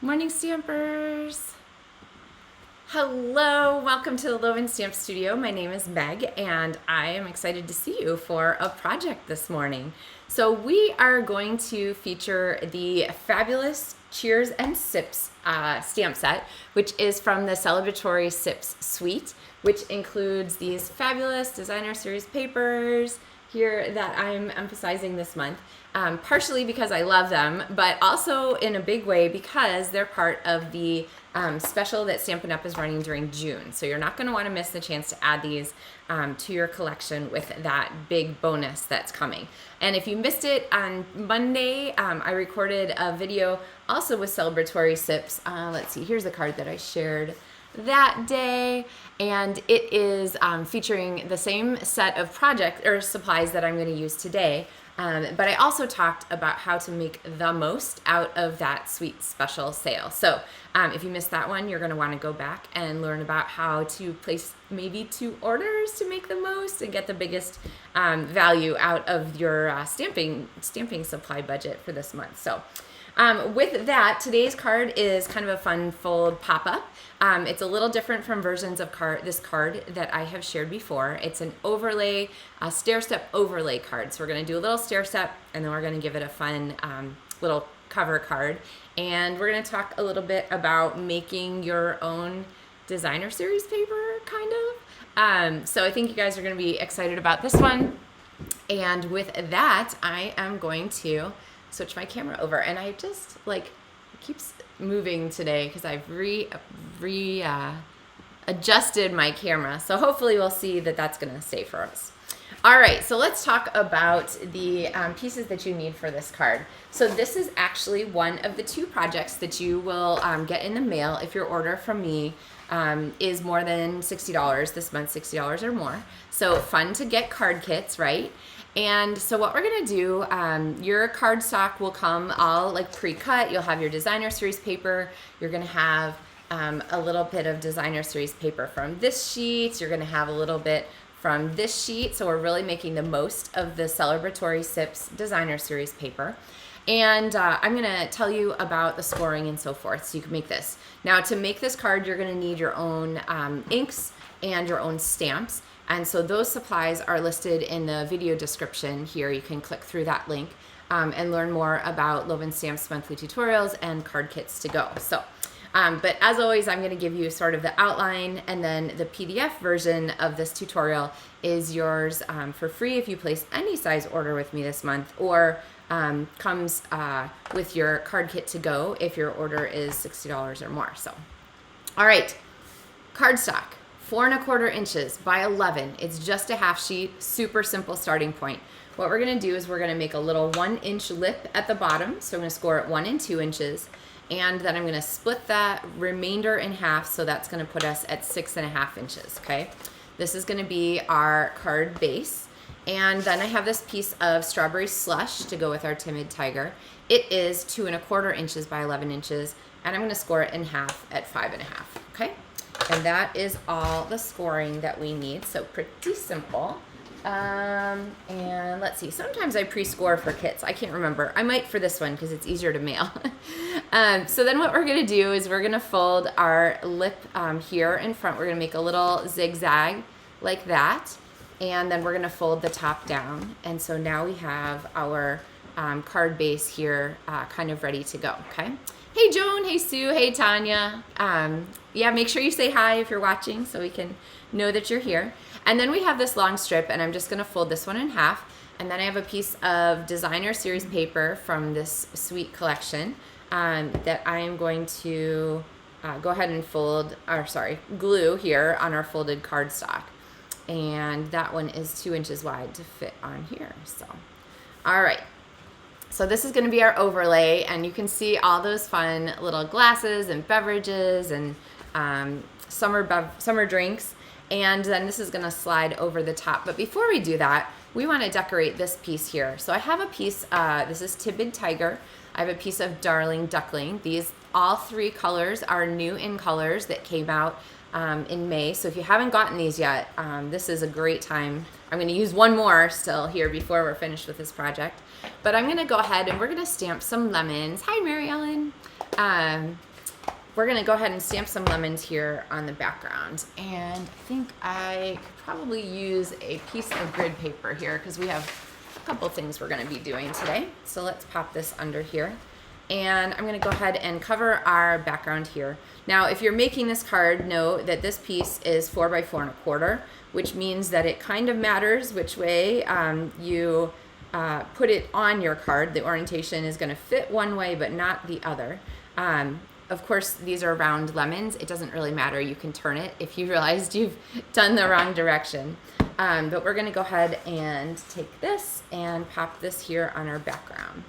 Morning Stampers! Hello, welcome to the LovenStamps studio. My name is Meg and I am excited to see you for a project this morning. So we are going to feature the fabulous Cheers and Sips stamp set, which is from the Celebratory Sips Suite, which includes these fabulous designer series papers here that I'm emphasizing this month. Partially because I love them, but also in a big way because they're part of the special that Stampin' Up! Is running during June. So you're not going to want to miss the chance to add these to your collection with that big bonus that's coming. And if you missed it on Monday, I recorded a video also with Celebratory Sips. Let's see, here's the card that I shared that day, and it is featuring the same set of project or supplies that I'm going to use today. But I also talked about how to make the most out of that sweet special sale. So if you missed that one, you're going to want to go back and learn about how to place maybe 2 orders to make the most and get the biggest value out of your stamping supply budget for this month. So with that, today's card is kind of a fun fold pop-up. It's a little different from versions of this card that I have shared before. It's an overlay, a Stairstep overlay card. So we're going to do a little Stairstep and then we're going to give it a fun little cover card. And we're going to talk a little bit about making your own designer series paper, kind of. So I think you guys are going to be excited about this one. And with that, I am going to switch my camera over, and I just it keeps moving today because I've adjusted my camera, so hopefully we'll see that that's going to stay for us. All right, so let's talk about the pieces that you need for this card. So this is actually one of the 2 projects that you will get in the mail if your order from me is more than $60 this month, $60 or more. So fun to get card kits, right? And so what we're gonna do, your card stock will come all pre-cut. You'll have your designer series paper. You're gonna have a little bit of designer series paper from this sheet. You're gonna have a little bit from this sheet. So we're really making the most of the Celebratory Sips designer series paper. And I'm gonna tell you about the scoring and so forth so you can make this. Now to make this card, you're gonna need your own inks and your own stamps. And so those supplies are listed in the video description here. You can click through that link and learn more about LovenStamps Monthly Tutorials and Card Kits to go. So, but as always, I'm going to give you sort of the outline, and then the PDF version of this tutorial is yours for free if you place any size order with me this month, or comes with your card kit to go if your order is $60 or more. So, all right, cardstock. 4 1/4 inches by 11. It's just a half sheet, super simple starting point. What we're gonna do is we're gonna make a little 1-inch lip at the bottom. So I'm gonna score at 1 and 2 inches. And then I'm gonna split that remainder in half. So that's gonna put us at 6 1/2 inches, okay? This is gonna be our card base. And then I have this piece of strawberry slush to go with our timid tiger. It is 2 1/4 inches by 11 inches. And I'm gonna score it in half at 5 1/2, okay? And that is all the scoring that we need, so pretty simple. And let's see, sometimes I pre-score for kits. I can't remember. I might for this one because it's easier to mail. So then what we're going to do is we're going to fold our lip here in front. We're going to make a little zigzag like that, and then we're going to fold the top down. And so now we have our card base here kind of ready to go, okay? Hey Joan, hey Sue, hey Tanya. Yeah, make sure you say hi if you're watching so we can know that you're here. And then we have this long strip, and I'm just gonna fold this one in half. And then I have a piece of designer series paper from this sweet collection that I am going to go ahead and glue here on our folded cardstock. And that one is 2 inches wide to fit on here, so. All right. So this is going to be our overlay, and you can see all those fun little glasses and beverages and summer drinks. And then this is going to slide over the top. But before we do that, we want to decorate this piece here. So I have a piece, this is Timid Tiger. I have a piece of Darling Duckling. All 3 colors are new in colors that came out in May. So if you haven't gotten these yet, this is a great time. I'm going to use one more still here before we're finished with this project. But I'm going to go ahead and we're going to stamp some lemons. Hi, Mary Ellen. we're gonna go ahead and stamp some lemons here on the background. And I think I could probably use a piece of grid paper here because we have a couple things we're gonna be doing today. So let's pop this under here. And I'm gonna go ahead and cover our background here. Now, if you're making this card, know that this piece is 4 by 4 1/4, which means that it kind of matters which way you put it on your card. The orientation is gonna fit one way, but not the other. Of course, these are round lemons. It doesn't really matter. You can turn it if you realized you've done the wrong direction. But we're gonna go ahead and take this and pop this here on our background.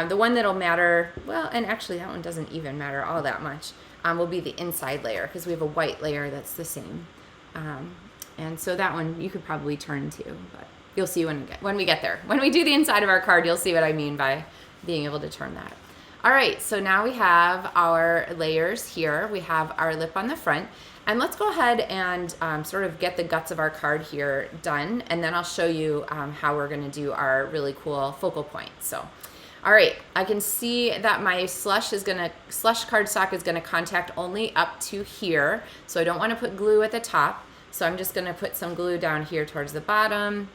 The one that'll matter, well, and actually that one doesn't even matter all that much, will be the inside layer because we have a white layer that's the same. And so that one you could probably turn too, but you'll see when we get there. When we do the inside of our card, you'll see what I mean by being able to turn that. All right, so now we have our layers here. We have our lip on the front. And let's go ahead and sort of get the guts of our card here done, and then I'll show you how we're gonna do our really cool focal point. So, all right, I can see that my slush cardstock is gonna contact only up to here, so I don't wanna put glue at the top. So I'm just gonna put some glue down here towards the bottom,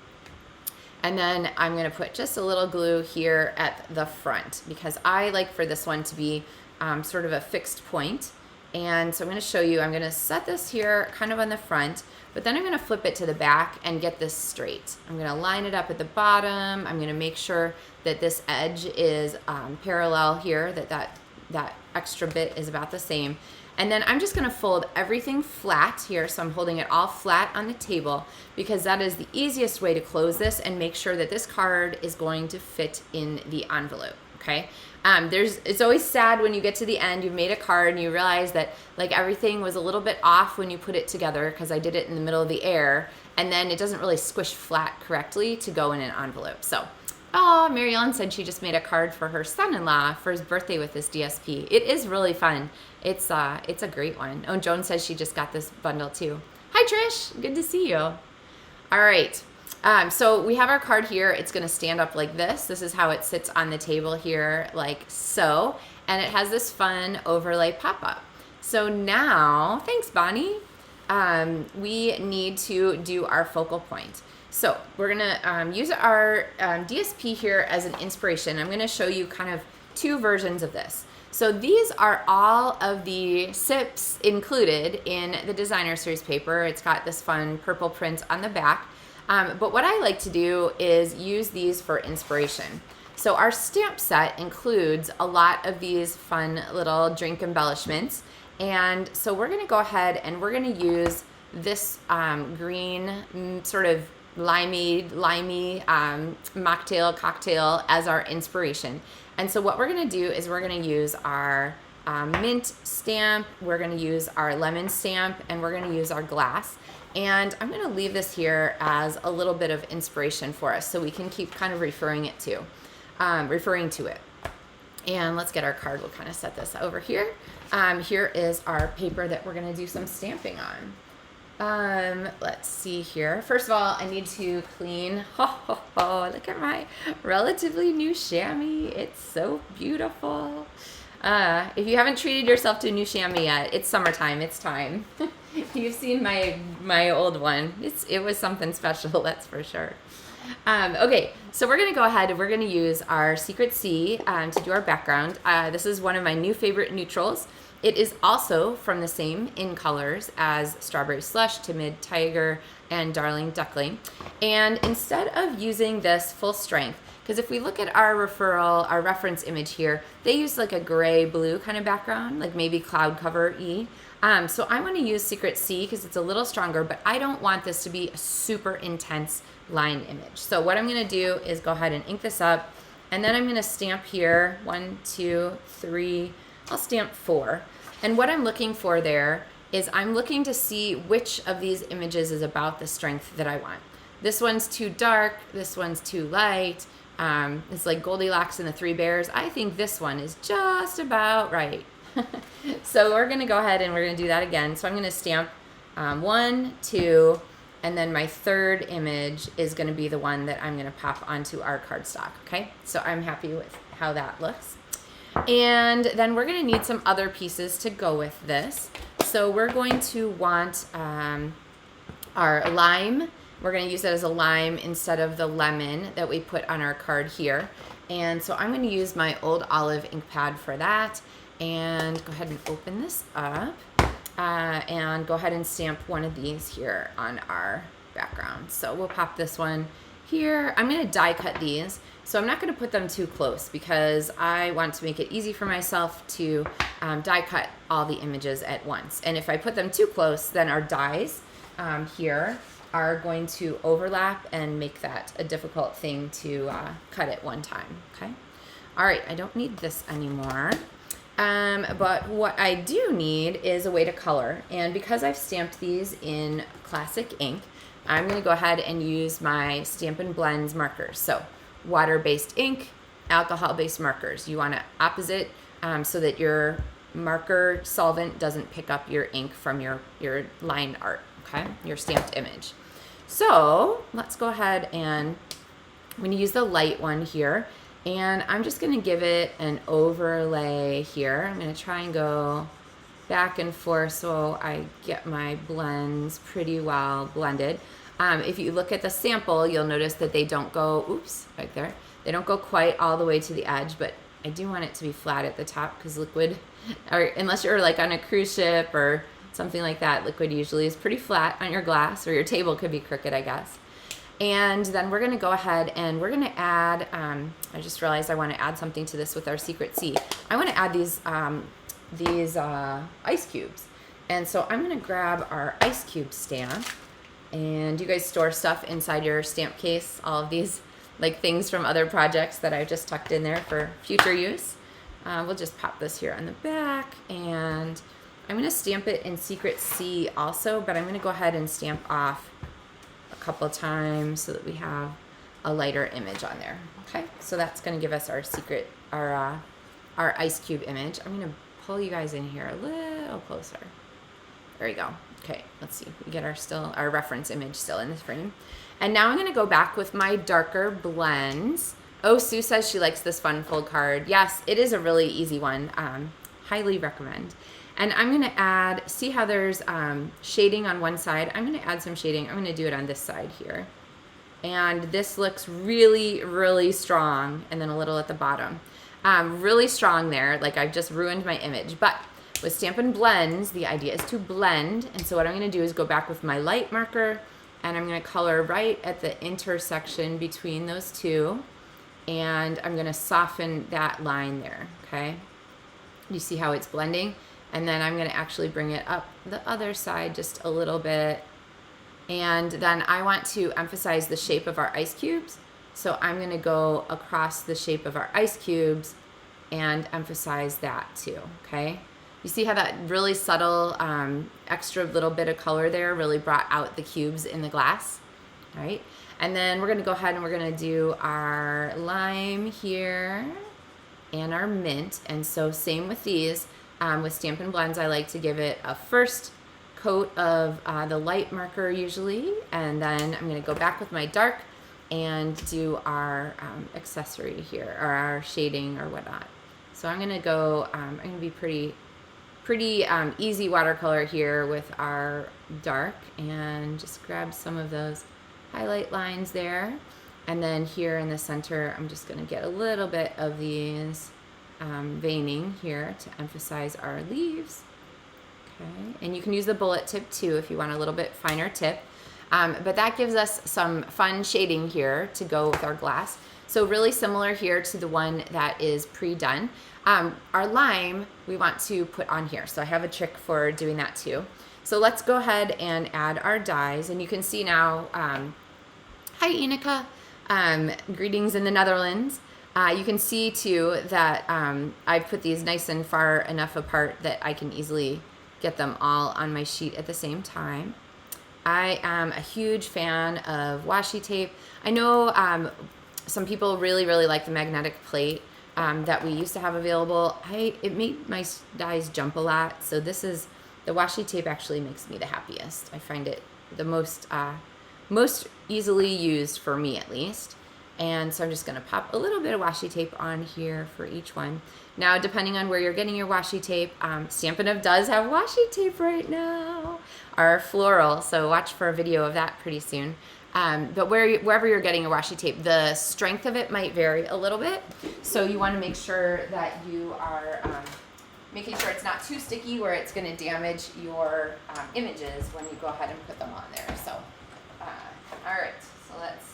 and then I'm gonna put just a little glue here at the front because I like for this one to be sort of a fixed point. And so I'm gonna show you, I'm gonna set this here kind of on the front, but then I'm gonna flip it to the back and get this straight. I'm gonna line it up at the bottom. I'm gonna make sure that this edge is parallel here, that extra bit is about the same. And then I'm just gonna fold everything flat here, so I'm holding it all flat on the table because that is the easiest way to close this and make sure that this card is going to fit in the envelope, okay? It's always sad when you get to the end, you've made a card and you realize that like everything was a little bit off when you put it together because I did it in the middle of the air, and then it doesn't really squish flat correctly to go in an envelope. So, oh, Mary Ellen said she just made a card for her son-in-law for his birthday with this DSP. It is really fun. It's a great one. Oh, Joan says she just got this bundle too. Hi Trish, good to see you. All right. So we have our card here. It's going to stand up like this. This is how it sits on the table here, like so. And it has this fun overlay pop-up. So now, thanks Bonnie, we need to do our focal point. So we're going to use our DSP here as an inspiration. I'm going to show you kind of two versions of this. So these are all of the sips included in the designer series paper. It's got this fun purple print on the back. But what I like to do is use these for inspiration. So our stamp set includes a lot of these fun little drink embellishments. And so we're gonna go ahead and we're gonna use this green sort of limey mocktail cocktail as our inspiration. And so what we're gonna do is we're gonna use our mint stamp, we're gonna use our lemon stamp, and we're gonna use our glass. And I'm gonna leave this here as a little bit of inspiration for us so we can keep kind of referring to it. And let's get our card, we'll kind of set this over here. Here is our paper that we're gonna do some stamping on. Let's see here. First of all, I need to clean, look at my relatively new chamois. It's so beautiful. If you haven't treated yourself to a new chamois yet, it's summertime, it's time. You've seen my old one. It was something special, that's for sure. Okay, so we're gonna go ahead and we're gonna use our Secret C to do our background. This is one of my new favorite neutrals. It is also from the same in colors as Strawberry Slush, Timid Tiger, and Darling Duckling. And instead of using this full strength, because if we look at our reference image here, they use like a gray blue kind of background, like maybe cloud cover E. So I'm going to use Secret C because it's a little stronger, but I don't want this to be a super intense line image. So what I'm going to do is go ahead and ink this up, and then I'm going to stamp here 1, 2, 3, I'll stamp 4. And what I'm looking for there is I'm looking to see which of these images is about the strength that I want. This one's too dark, this one's too light. It's like Goldilocks and the Three Bears. I think this one is just about right. So we're gonna go ahead and we're gonna do that again. So I'm gonna stamp 1, 2, and then my third image is gonna be the one that I'm gonna pop onto our cardstock, okay? So I'm happy with how that looks. And then we're gonna need some other pieces to go with this. So we're going to want our lime. We're gonna use that as a lime instead of the lemon that we put on our card here. And so I'm gonna use my old olive ink pad for that. And go ahead and open this up. And go ahead and stamp one of these here on our background. So we'll pop this one here. I'm gonna die cut these. So I'm not gonna put them too close because I want to make it easy for myself to die cut all the images at once. And if I put them too close, then our dies here are going to overlap and make that a difficult thing to cut at one time, okay? All right, I don't need this anymore. But what I do need is a way to color. And because I've stamped these in classic ink, I'm gonna go ahead and use my Stampin' Blends markers. So water-based ink, alcohol-based markers. You wanna opposite so that your marker solvent doesn't pick up your ink from your line art, okay? Your stamped image. So let's go ahead and I'm gonna use the light one here. And I'm just gonna give it an overlay here. I'm gonna try and go back and forth so I get my blends pretty well blended. If you look at the sample, you'll notice that they don't go, oops, right there. They don't go quite all the way to the edge, but I do want it to be flat at the top because liquid, or unless you're like on a cruise ship or something like that, liquid usually is pretty flat on your glass, or your table could be crooked, I guess. And then we're gonna go ahead and we're gonna add, I just realized I wanna add something to this with our secret C. I wanna add these ice cubes. And so I'm gonna grab our ice cube stamp. And you guys store stuff inside your stamp case, all of these like things from other projects that I just tucked in there for future use. We'll just pop this here on the back, and I'm gonna stamp it in secret C also, but I'm gonna go ahead and stamp off couple times so that we have a lighter image on there. Okay, so that's going to give us our secret, our ice cube image. I'm going to pull you guys in here a little closer. There we go. Okay, let's see. We get our reference image still in this frame. And now I'm going to go back with my darker blends. Oh, Sue says she likes this fun fold card. Yes, it is a really easy one. Highly recommend. And I'm gonna add, see how there's shading on one side? I'm gonna add some shading. I'm gonna do it on this side here. And this looks really, really strong, and then a little at the bottom. Really strong there, like I've just ruined my image. But with Stampin' Blends, the idea is to blend. And so what I'm gonna do is go back with my light marker, and I'm gonna color right at the intersection between those two. And I'm gonna soften that line there, okay? You see how it's blending? And then I'm gonna actually bring it up the other side just a little bit. And then I want to emphasize the shape of our ice cubes. So I'm gonna go across the shape of our ice cubes and emphasize that too, okay? You see how that really subtle extra little bit of color there really brought out the cubes in the glass, all right? And then we're gonna go ahead and we're gonna do our lime here and our mint. And so same with these. With Stampin' Blends, I like to give it a first coat of the light marker usually, and then I'm gonna go back with my dark and do our accessory here, or our shading or whatnot. So I'm gonna go, I'm gonna be pretty easy watercolor here with our dark, and just grab some of those highlight lines there. And then here in the center, I'm just gonna get a little bit of these veining here to emphasize our leaves. Okay, and you can use the bullet tip too if you want a little bit finer tip. But that gives us some fun shading here to go with our glass. So really similar here to the one that is pre-done. Our lime, we want to put on here. So I have a trick for doing that too. So let's go ahead and add our dies. And you can see now, hi Inika, greetings in the Netherlands. You can see too that I've put these nice and far enough apart that I can easily get them all on my sheet at the same time. I am a huge fan of washi tape. I know some people really like the magnetic plate that we used to have available. It made my dies jump a lot, so this is, the washi tape actually makes me the happiest. I find it the most easily used for me at least. And so I'm just gonna pop a little bit of washi tape on here for each one. Now, depending on where you're getting your washi tape, Stampin' does have washi tape right now, our floral, so watch for a video of that pretty soon. But wherever you're getting your washi tape, the strength of it might vary a little bit. So you wanna make sure that you are making sure it's not too sticky where it's gonna damage your images when you go ahead and put them on there. So, all right, so let's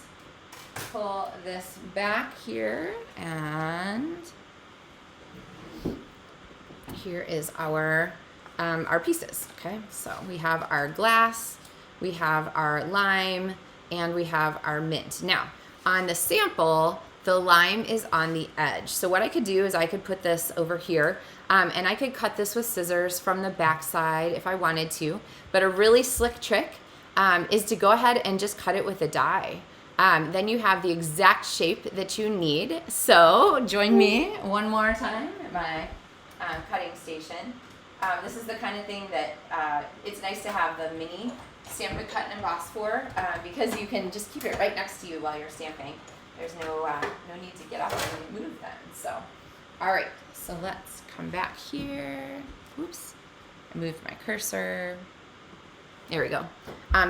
pull this back here, and here is our pieces. Okay, so we have our glass, we have our lime, and we have our mint. Now, on the sample, the lime is on the edge. So what I could do is I could put this over here, and I could cut this with scissors from the back side if I wanted to. But a really slick trick is to go ahead and just cut it with a die. Then you have the exact shape that you need. So join me one more time at my cutting station. This is the kind of thing that it's nice to have the mini Stampin' Cut and Emboss for, because you can just keep it right next to you while you're stamping. There's no need to get up and move them. So, all right, so let's come back here. Oops, I moved my cursor. There we go.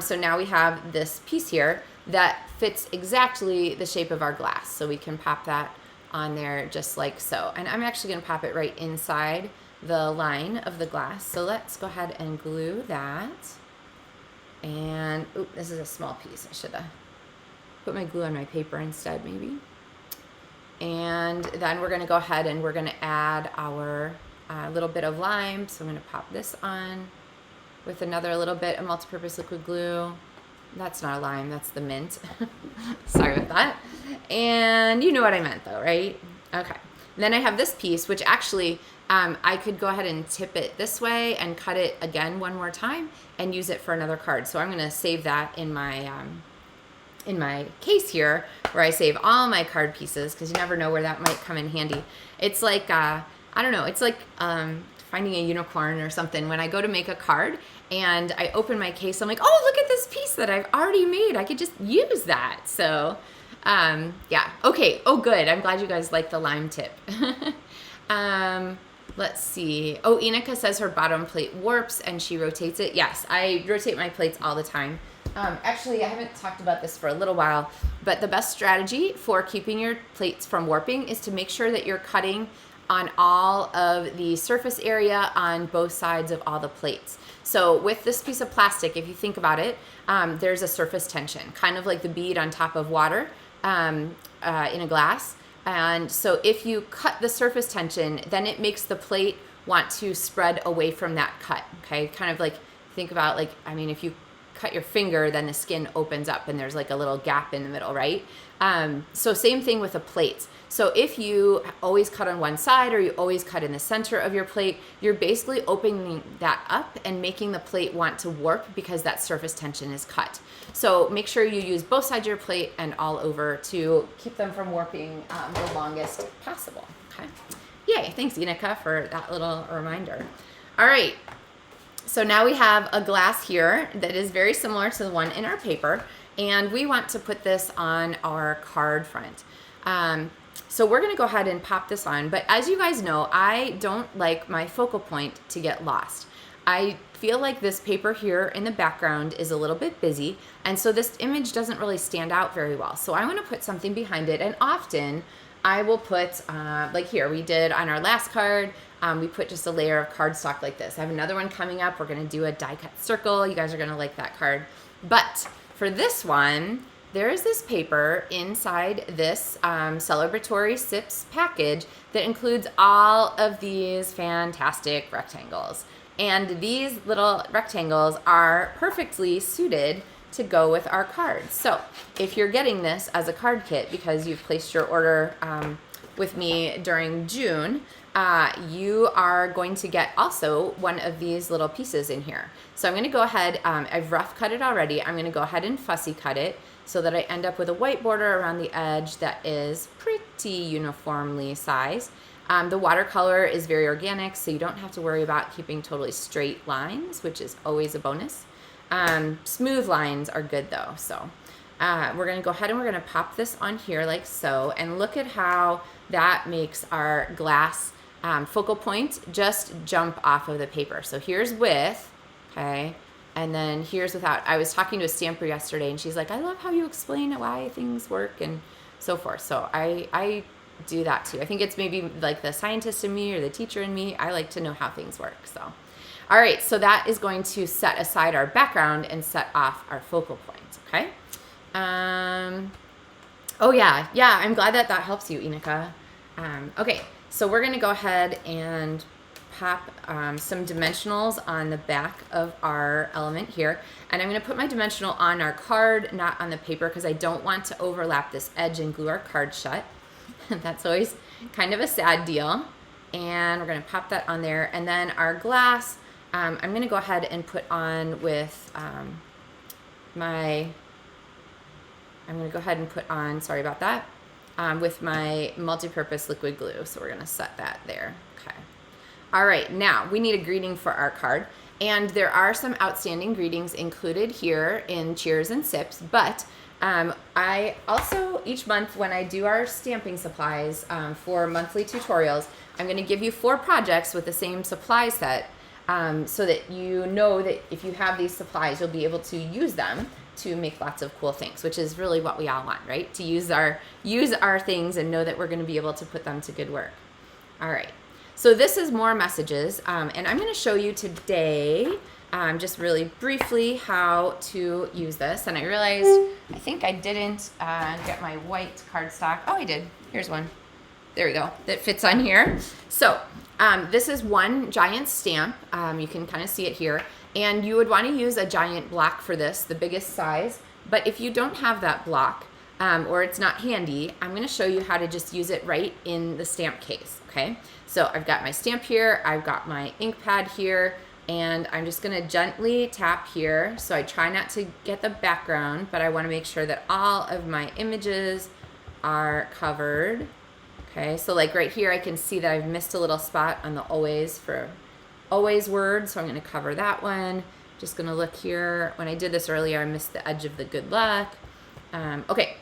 So now we have this piece here that fits exactly the shape of our glass. So we can pop that on there just like so. And I'm actually gonna pop it right inside the line of the glass. So let's go ahead and glue that. And, oop, this is a small piece. I should have put my glue on my paper instead, maybe. And then we're gonna go ahead and we're gonna add our little bit of lime. So I'm gonna pop this on with another little bit of multi-purpose liquid glue. That's not a lime, that's the mint. Sorry about that. And you know what I meant though, right? Okay. Then I have this piece, which actually I could go ahead and tip it this way and cut it again one more time and use it for another card. So I'm gonna save that in my case here, where I save all my card pieces, because you never know where that might come in handy. It's like, I don't know, it's like finding a unicorn or something. When I go to make a card and I open my case, I'm like, oh, look at this piece that I've already made. I could just use that. So yeah, okay, oh good, I'm glad you guys like the lime tip. Let's see. Oh, Inika says her bottom plate warps and she rotates it. Yes, I rotate my plates all the time. Actually, I haven't talked about this for a little while, but the best strategy for keeping your plates from warping is to make sure that you're cutting on all of the surface area on both sides of all the plates. So with this piece of plastic, if you think about it, there's a surface tension, kind of like the bead on top of water in a glass. And so if you cut the surface tension, then it makes the plate want to spread away from that cut, okay? Kind of like, think about like, I mean, if you cut your finger, then the skin opens up and there's like a little gap in the middle, right? So same thing with the plates. So if you always cut on one side or you always cut in the center of your plate, you're basically opening that up and making the plate want to warp because that surface tension is cut. So make sure you use both sides of your plate and all over to keep them from warping the longest possible, okay? Yay, thanks Inika for that little reminder. All right, so now we have a glass here that is very similar to the one in our paper, and we want to put this on our card front. So we're gonna go ahead and pop this on, but as you guys know, I don't like my focal point to get lost. I feel like this paper here in the background is a little bit busy, and so this image doesn't really stand out very well. So I wanna put something behind it, and often I will put, like here, we did on our last card, we put just a layer of cardstock like this. I have another one coming up. We're gonna do a die cut circle. You guys are gonna like that card. But for this one, there is this paper inside this Celebratory Sips package that includes all of these fantastic rectangles. And these little rectangles are perfectly suited to go with our cards. So if you're getting this as a card kit because you've placed your order with me during June, you are going to get also one of these little pieces in here. So I'm gonna go ahead, I've rough cut it already. I'm gonna go ahead and fussy cut it so that I end up with a white border around the edge that is pretty uniformly sized. The watercolor is very organic, so you don't have to worry about keeping totally straight lines, which is always a bonus. Smooth lines are good though, so. we're going to go ahead and we're going to pop this on here like so, and look at how that makes our glass focal point just jump off of the paper. So here's with, okay, and then here's without. I was talking to a stamper yesterday, and she's like, I love how you explain why things work and so forth. So I do that too. I think it's maybe like the scientist in me or the teacher in me. I like to know how things work. So, all right, so that is going to set aside our background and set off our focal point, okay? Oh yeah, I'm glad that helps you, Inika. Okay, so we're gonna go ahead and pop some dimensionals on the back of our element here. And I'm gonna put my dimensional on our card, not on the paper, because I don't want to overlap this edge and glue our card shut. That's always kind of a sad deal. And we're gonna pop that on there. And then our glass, I'm gonna go ahead and put on with sorry about that, with my multi-purpose liquid glue. So we're gonna set that there, okay. All right, now we need a greeting for our card. And there are some outstanding greetings included here in Cheers and Sips, but I also, each month when I do our stamping supplies for monthly tutorials, I'm gonna give you 4 projects with the same supply set so that you know that if you have these supplies, you'll be able to use them to make lots of cool things, which is really what we all want, right? To use our things and know that we're gonna be able to put them to good work. All right, so this is more messages, and I'm gonna show you today, just really briefly, how to use this. And I realized, I think I didn't get my white cardstock. Oh, I did, here's one. There we go, that fits on here. So this is one giant stamp. You can kind of see it here. And you would want to use a giant block for this, the biggest size. But if you don't have that block, or it's not handy, I'm going to show you how to just use it right in the stamp case, okay? So I've got my stamp here, I've got my ink pad here, and I'm just going to gently tap here. So I try not to get the background, but I want to make sure that all of my images are covered. Okay, so like right here, I can see that I've missed a little spot on the always word, so I'm going to cover that one. Just going to look here. When I did this earlier, I missed the edge of the good luck. Okay,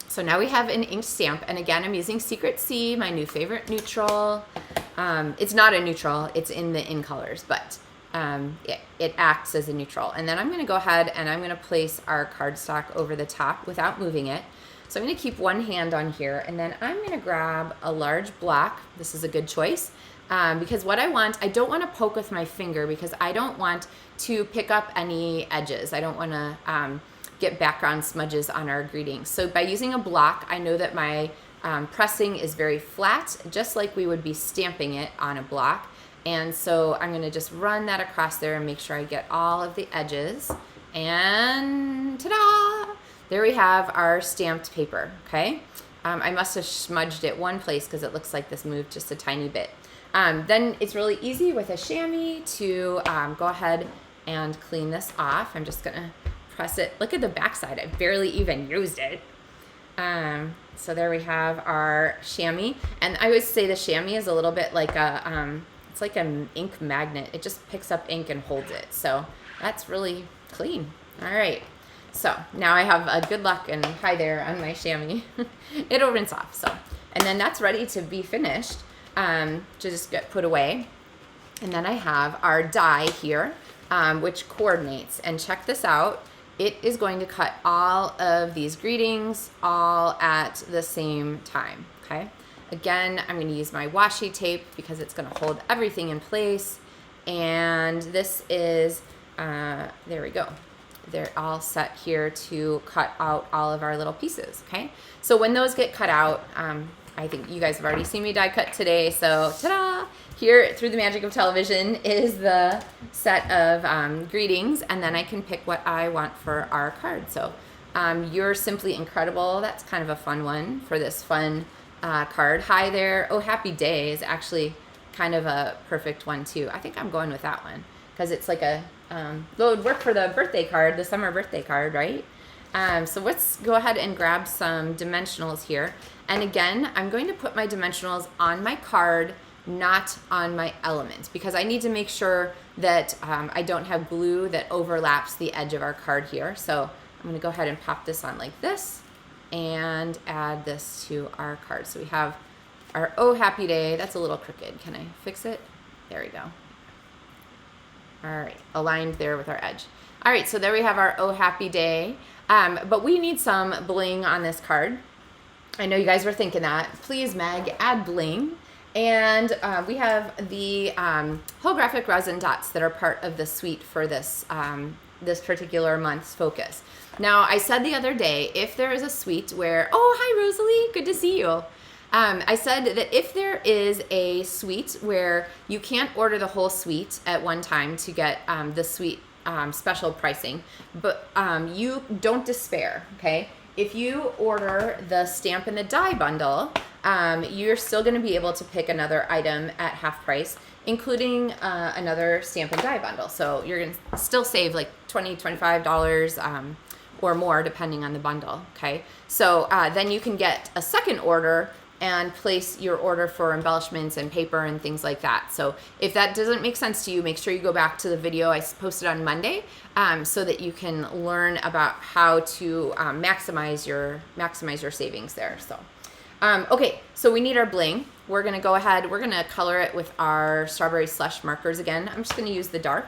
so now we have an inked stamp, and again, I'm using Secret C, my new favorite neutral. It's not a neutral, it's in the in colors, but it acts as a neutral. And then I'm going to go ahead and I'm going to place our cardstock over the top without moving it. So I'm going to keep one hand on here, and then I'm going to grab a large block. This is a good choice. Because what I don't want to poke with my finger because I don't want to pick up any edges. I don't want to get background smudges on our greetings. So by using a block, I know that my pressing is very flat, just like we would be stamping it on a block. And so I'm going to just run that across there and make sure I get all of the edges. And ta-da! There we have our stamped paper, okay? I must have smudged it one place because it looks like this moved just a tiny bit. Then it's really easy with a chamois to go ahead and clean this off. I'm just gonna press it. Look at the back side. I barely even used it. So there we have our chamois. And I always say the chamois is a little bit like it's like an ink magnet. It just picks up ink and holds it. So that's really clean. All right. So now I have a good luck and hi there on my chamois. It'll rinse off. So, and then that's ready to be finished. To just get put away. And then I have our die here, which coordinates. And check this out. It is going to cut all of these greetings all at the same time, okay? Again, I'm going to use my washi tape because it's going to hold everything in place. And this is, there we go. They're all set here to cut out all of our little pieces, okay? So when those get cut out, I think you guys have already seen me die cut today, so ta-da! Here, through the magic of television, is the set of greetings, and then I can pick what I want for our card. So you're simply incredible. That's kind of a fun one for this fun card. Hi there. Oh, happy day is actually kind of a perfect one, too. I think I'm going with that one because it's like a, it would work for the birthday card, the summer birthday card, right? So let's go ahead and grab some dimensionals here. And again, I'm going to put my dimensionals on my card, not on my element, because I need to make sure that I don't have glue that overlaps the edge of our card here. So I'm I'm gonna go ahead and pop this on like this and add this to our card. So we have our Oh Happy Day. That's a little crooked. Can I fix it? There we go. All right, aligned there with our edge. All right, so there we have our Oh Happy Day. But we need some bling on this card. I know you guys were thinking that. Please, Meg, add bling. And we have the holographic resin dots that are part of the suite for this, this particular month's focus. Now, I said the other day, if there is a suite where, oh, hi, Rosalie, good to see you. I said that if there is a suite where you can't order the whole suite at one time to get the suite special pricing, but you don't despair, okay? If you order the stamp and the die bundle, you're still going to be able to pick another item at half price, including another stamp and die bundle. So you're going to still save like $20, $25 or more depending on the bundle, okay? So then you can get a second order and place your order for embellishments and paper and things like that. So if that doesn't make sense to you, make sure you go back to the video I posted on Monday so that you can learn about how to maximize your savings there. So okay, so we need our bling. We're gonna go ahead, we're gonna color it with our Strawberry Slush markers again. I'm just gonna use the dark,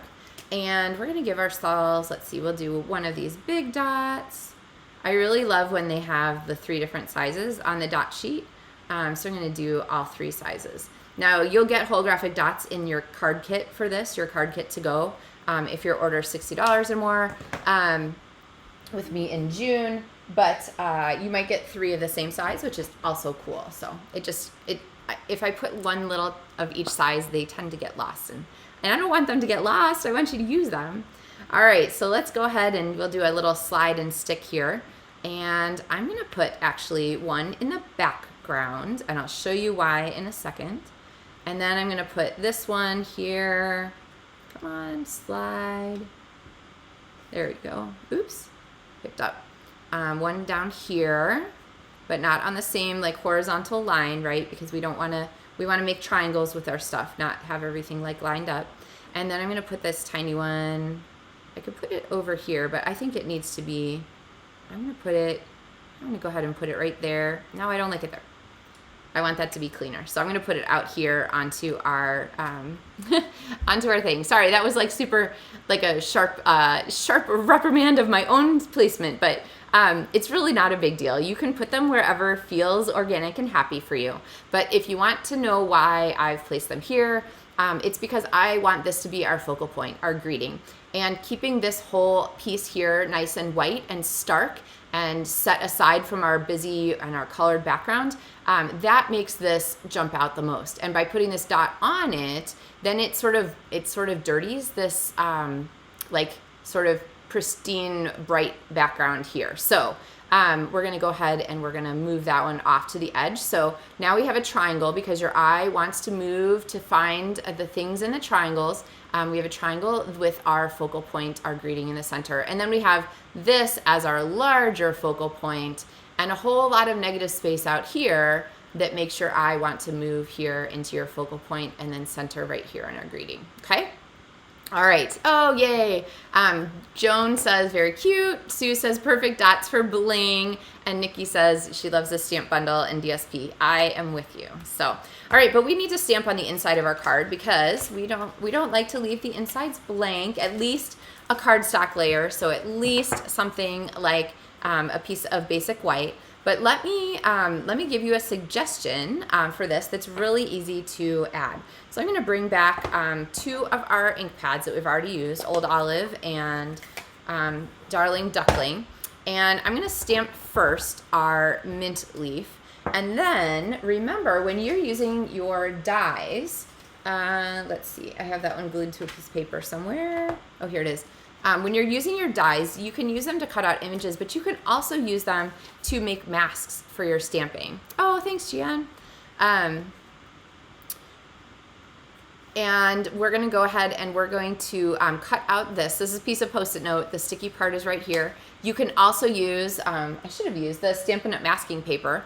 and we're gonna give ourselves, let's see, we'll do one of these big dots. I really love when they have the 3 different sizes on the dot sheet. So I'm going to do all 3 sizes. Now, you'll get holographic dots in your card kit for this, your card kit to go, if your order is $60 or more with me in June. But you might get 3 of the same size, which is also cool. So if I put one little of each size, they tend to get lost. And I don't want them to get lost. I want you to use them. All right, so let's go ahead and we'll do a little slide and stick here. And I'm going to put actually one in the background, and I'll show you why in a second. And then I'm going to put this one here. Come on, slide. There we go. Oops, picked up. One down here, but not on the same like horizontal line, right? Because we want to make triangles with our stuff, not have everything like lined up. And then I'm going to put this tiny one. I could put it over here, but I think it needs to be, I'm going to go ahead and put it right there. No, I don't like it there. I want that to be cleaner. So I'm going to put it out here onto our onto our thing. Sorry, that was like super like a sharp reprimand of my own placement, but it's really not a big deal. You can put them wherever feels organic and happy for you. But if you want to know why I've placed them here, it's because I want this to be our focal point, our greeting. And keeping this whole piece here nice and white and stark and set aside from our busy and our colored background, that makes this jump out the most. And by putting this dot on it, then it sort of dirties this like sort of pristine bright background here. So we're going to go ahead and we're going to move that one off to the edge. So now we have a triangle because your eye wants to move to find the things in the triangles. We have a triangle with our focal point, our greeting in the center. And then we have this as our larger focal point and a whole lot of negative space out here that makes your eye want to move here into your focal point and then center right here in our greeting. Okay? All right. Oh, yay. Joan says, very cute. Sue says, perfect dots for bling. And Nikki says she loves the stamp bundle and DSP. I am with you. So, all right, but we need to stamp on the inside of our card because we don't like to leave the insides blank, at least a cardstock layer. So at least something like a piece of basic white. But let me give you a suggestion for this that's really easy to add. So I'm going to bring back 2 of our ink pads that we've already used, Old Olive and Darling Duckling. And I'm going to stamp first our mint leaf. And then remember, when you're using your dies, let's see, I have that one glued to a piece of paper somewhere. Oh, here it is. When you're using your dies, you can use them to cut out images, but you can also use them to make masks for your stamping. Oh, thanks, Gian. And we're going to go ahead and we're going to cut out this. This is a piece of Post-it note. The sticky part is right here. You can also use, I should have used the Stampin' Up! Masking paper,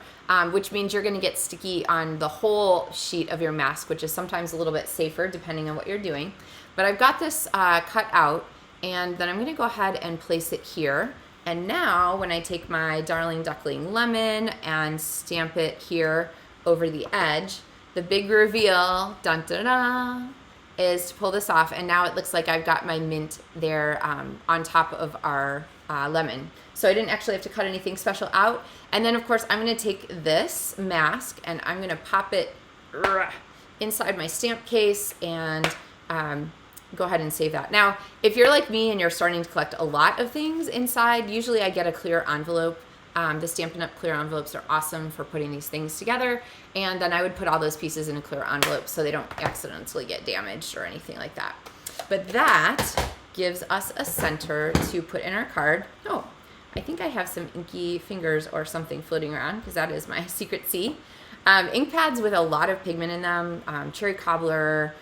which means you're going to get sticky on the whole sheet of your mask, which is sometimes a little bit safer depending on what you're doing. But I've got this cut out. And then I'm going to go ahead and place it here. And now when I take my Darling Duckling Lemon and stamp it here over the edge, the big reveal, dun dun dun, is to pull this off. And now it looks like I've got my mint there on top of our lemon. So I didn't actually have to cut anything special out. And then of course I'm gonna take this mask and I'm gonna pop it inside my stamp case and go ahead and save that. Now, if you're like me and you're starting to collect a lot of things inside, usually I get a clear envelope. The Stampin' Up! Clear envelopes are awesome for putting these things together. And then I would put all those pieces in a clear envelope so they don't accidentally get damaged or anything like that. But that gives us a center to put in our card. Oh, I think I have some inky fingers or something floating around because that is my secret C. Ink pads with a lot of pigment in them, cherry cobbler,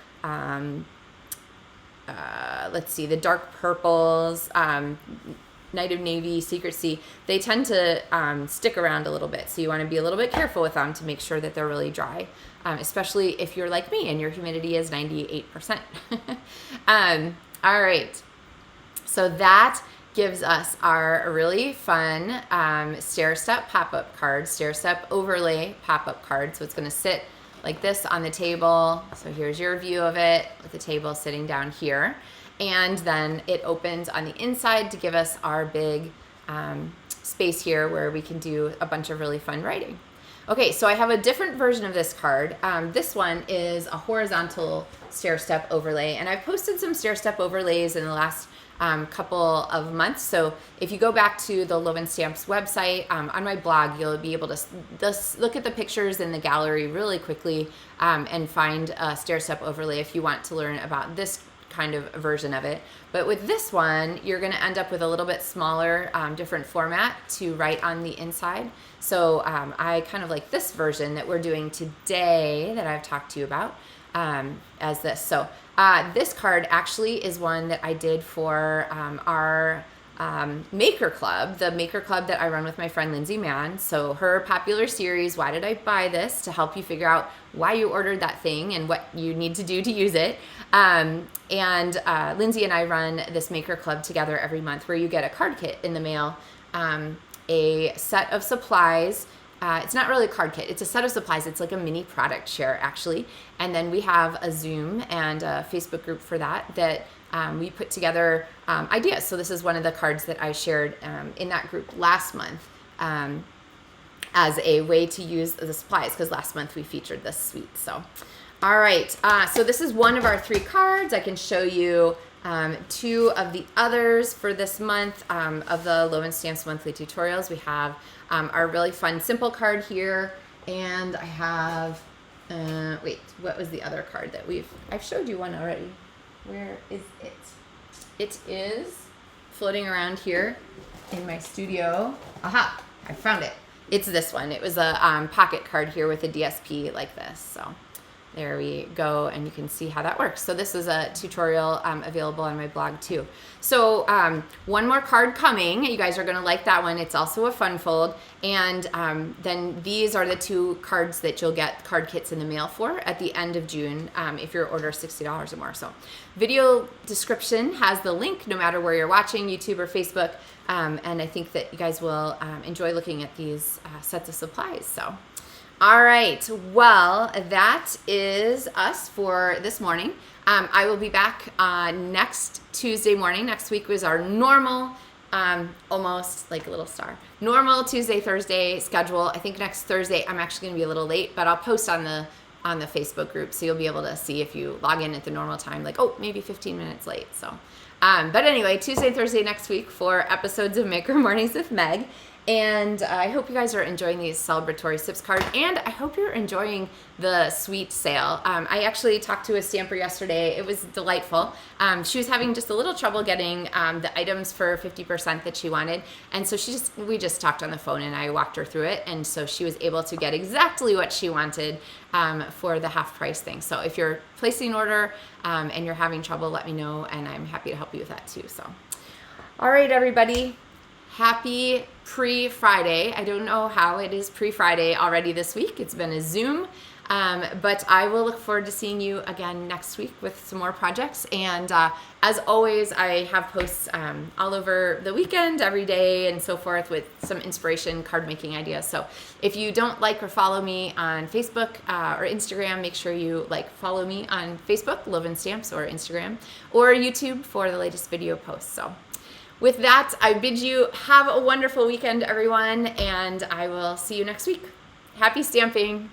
let's see, the dark purples, Night of Navy, Secret Sea, they tend to stick around a little bit. So you want to be a little bit careful with them to make sure that they're really dry, especially if you're like me and your humidity is 98%. All right, so that gives us our really fun Stairstep pop-up card, Stairstep overlay pop-up card. So it's going to sit like this on the table. So here's your view of it with the table sitting down here. And then it opens on the inside to give us our big space here where we can do a bunch of really fun writing. Okay, so I have a different version of this card. This one is a horizontal Stairstep overlay, and I've posted some Stairstep overlays in the last couple of months. So if you go back to the LovenStamps website, on my blog, you'll be able to just look at the pictures in the gallery really quickly and find a Stairstep overlay if you want to learn about this kind of version of it. But with this one, you're going to end up with a little bit smaller, different format to write on the inside. So I kind of like this version that we're doing today that I've talked to you about as this. So this card actually is one that I did for our Maker Club, the Maker Club that I run with my friend Lindsay Mann. So her popular series, Why Did I Buy This? To help you figure out why you ordered that thing and what you need to do to use it. Lindsay and I run this Maker Club together every month where you get a card kit in the mail, a set of supplies. It's not really a card kit. It's a set of supplies. It's like a mini product share, actually. And then we have a Zoom and a Facebook group for that we put together ideas. So this is one of the cards that I shared in that group last month as a way to use the supplies, because last month we featured this suite. So, all right. So this is one of our 3 cards. I can show you 2 of the others for this month of the LovenStamps Monthly Tutorials. We have our really fun simple card here, and I have, wait, what was the other card that I've showed you one already. Where is it? It is floating around here in my studio. Aha, I found it. It's this one. It was a pocket card here with a DSP like this. So there we go, and you can see how that works. So this is a tutorial available on my blog too. So one more card coming. You guys are gonna like that one. It's also a fun fold. And then these are the 2 cards that you'll get card kits in the mail for at the end of June if your order is $60 or more. So video description has the link no matter where you're watching, YouTube or Facebook. And I think that you guys will enjoy looking at these sets of supplies. So. All right, well, that is us for this morning. I will be back next Tuesday morning. Next week was our normal, almost like a little star, normal Tuesday, Thursday schedule. I think next Thursday I'm actually gonna be a little late, but I'll post on the Facebook group, so you'll be able to see if you log in at the normal time, like, oh, maybe 15 minutes late. So, but anyway, Tuesday and Thursday next week for episodes of Maker Mornings with Meg. And I hope you guys are enjoying these Celebratory Sips cards, and I hope you're enjoying the suite sale. I actually talked to a stamper yesterday. It was delightful. She was having just a little trouble getting the items for 50% that she wanted, and so we just talked on the phone, and I walked her through it, and so she was able to get exactly what she wanted for the half price thing. So if you're placing an order and you're having trouble, let me know, and I'm happy to help you with that too. So, all right, everybody. Happy pre-Friday. I don't know how it is pre-Friday already this week. It's been a Zoom But I will look forward to seeing you again next week with some more projects. And as always, I have posts all over the weekend, every day, and so forth with some inspiration card making ideas. So if you don't like or follow me on Facebook or Instagram, make sure you follow me on Facebook, LovenStamps, or Instagram, or YouTube for the latest video posts. So with that, I bid you have a wonderful weekend, everyone, and I will see you next week. Happy stamping!